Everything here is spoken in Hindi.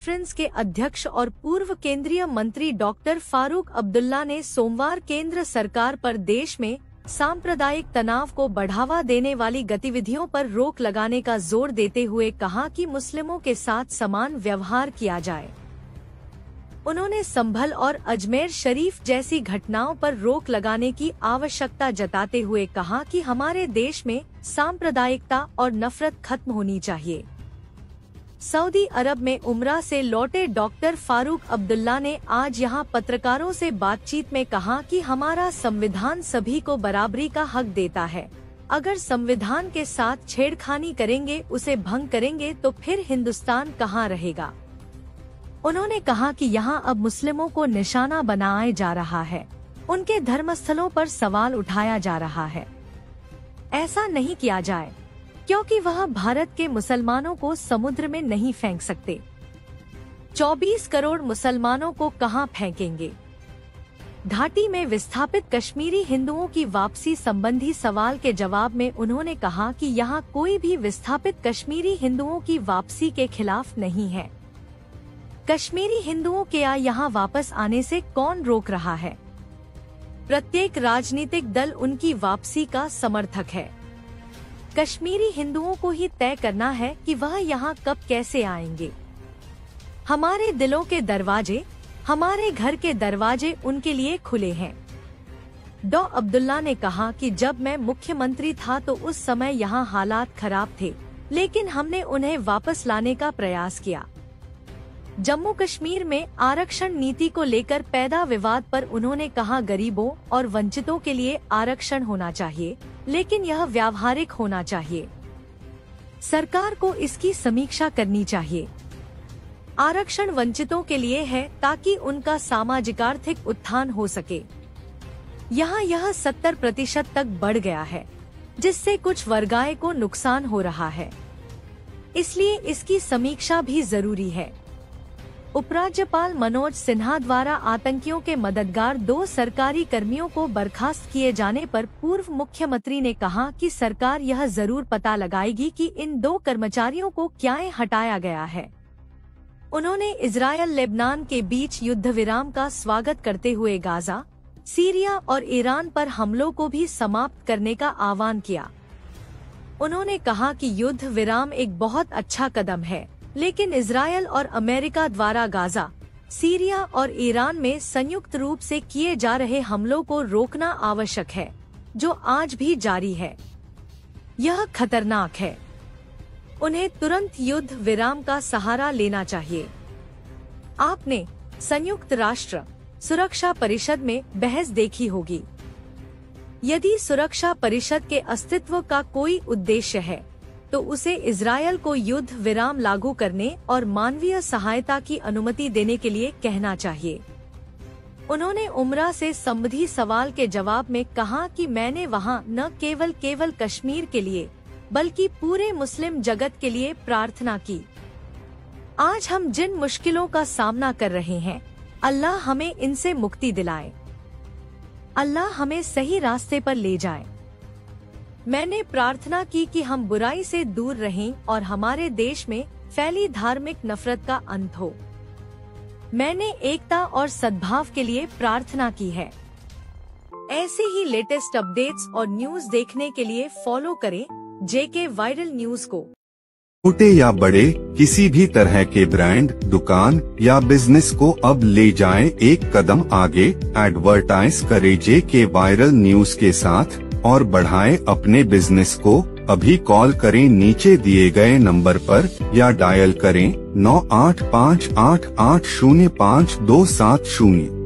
कॉन्फ्रेंस के अध्यक्ष और पूर्व केंद्रीय मंत्री डॉक्टर फारूक अब्दुल्ला ने सोमवार केंद्र सरकार पर देश में सांप्रदायिक तनाव को बढ़ावा देने वाली गतिविधियों पर रोक लगाने का जोर देते हुए कहा कि मुस्लिमों के साथ समान व्यवहार किया जाए। उन्होंने संभल और अजमेर शरीफ जैसी घटनाओं पर रोक लगाने की आवश्यकता जताते हुए कहा कि हमारे देश में सांप्रदायिकता और नफरत खत्म होनी चाहिए। सऊदी अरब में उम्रा से लौटे डॉक्टर फारूक अब्दुल्ला ने आज यहां पत्रकारों से बातचीत में कहा कि हमारा संविधान सभी को बराबरी का हक देता है। अगर संविधान के साथ छेड़खानी करेंगे, उसे भंग करेंगे तो फिर हिंदुस्तान कहां रहेगा। उन्होंने कहा कि यहां अब मुस्लिमों को निशाना बनाया जा रहा है, उनके धर्मस्थलों पर सवाल उठाया जा रहा है। ऐसा नहीं किया जाए क्योंकि वह भारत के मुसलमानों को समुद्र में नहीं फेंक सकते। 24 करोड़ मुसलमानों को कहां फेंकेंगे। घाटी में विस्थापित कश्मीरी हिंदुओं की वापसी संबंधी सवाल के जवाब में उन्होंने कहा कि यहां कोई भी विस्थापित कश्मीरी हिंदुओं की वापसी के खिलाफ नहीं है। कश्मीरी हिंदुओं के यहाँ वापस आने से कौन रोक रहा है। प्रत्येक राजनीतिक दल उनकी वापसी का समर्थक है। कश्मीरी हिंदुओं को ही तय करना है कि वह यहाँ कब कैसे आएंगे। हमारे दिलों के दरवाजे, हमारे घर के दरवाजे उनके लिए खुले हैं। डॉ अब्दुल्ला ने कहा कि जब मैं मुख्यमंत्री था तो उस समय यहाँ हालात खराब थे, लेकिन हमने उन्हें वापस लाने का प्रयास किया। जम्मू कश्मीर में आरक्षण नीति को लेकर पैदा विवाद पर उन्होंने कहा, गरीबों और वंचितों के लिए आरक्षण होना चाहिए, लेकिन यह व्यावहारिक होना चाहिए। सरकार को इसकी समीक्षा करनी चाहिए। आरक्षण वंचितों के लिए है ताकि उनका सामाजिक आर्थिक उत्थान हो सके। यहाँ यह 70% तक बढ़ गया है, जिससे कुछ वर्गाए को नुकसान हो रहा है, इसलिए इसकी समीक्षा भी जरूरी है। उपराज्यपाल मनोज सिन्हा द्वारा आतंकियों के मददगार 2 सरकारी कर्मियों को बर्खास्त किए जाने पर पूर्व मुख्यमंत्री ने कहा कि सरकार यह जरूर पता लगाएगी कि इन 2 कर्मचारियों को क्यों हटाया गया है। उन्होंने इजरायल लेबनान के बीच युद्ध विराम का स्वागत करते हुए गाजा, सीरिया और ईरान पर हमलों को भी समाप्त करने का आह्वान किया। उन्होंने कहा कि युद्ध विराम एक बहुत अच्छा कदम है, लेकिन इजरायल और अमेरिका द्वारा गाजा, सीरिया और ईरान में संयुक्त रूप से किए जा रहे हमलों को रोकना आवश्यक है, जो आज भी जारी है। यह खतरनाक है। उन्हें तुरंत युद्ध विराम का सहारा लेना चाहिए। आपने संयुक्त राष्ट्र सुरक्षा परिषद में बहस देखी होगी। यदि सुरक्षा परिषद के अस्तित्व का कोई उद्देश्य है तो उसे इजरायल को युद्ध विराम लागू करने और मानवीय सहायता की अनुमति देने के लिए कहना चाहिए। उन्होंने उमरा से संबंधी सवाल के जवाब में कहा कि मैंने वहां न केवल कश्मीर के लिए बल्कि पूरे मुस्लिम जगत के लिए प्रार्थना की। आज हम जिन मुश्किलों का सामना कर रहे हैं, अल्लाह हमें इनसे मुक्ति दिलाए। अल्लाह हमें सही रास्ते पर ले जाए। मैंने प्रार्थना की कि हम बुराई से दूर रहें और हमारे देश में फैली धार्मिक नफरत का अंत हो। मैंने एकता और सद्भाव के लिए प्रार्थना की है। ऐसे ही लेटेस्ट अपडेट्स और न्यूज देखने के लिए फॉलो करें JK वायरल न्यूज को। छोटे या बड़े किसी भी तरह के ब्रांड, दुकान या बिजनेस को अब ले जाएं एक कदम आगे। एडवर्टाइज करें JK वायरल न्यूज के साथ और बढ़ाएं अपने बिजनेस को। अभी कॉल करें नीचे दिए गए नंबर पर या डायल करें 9858805270।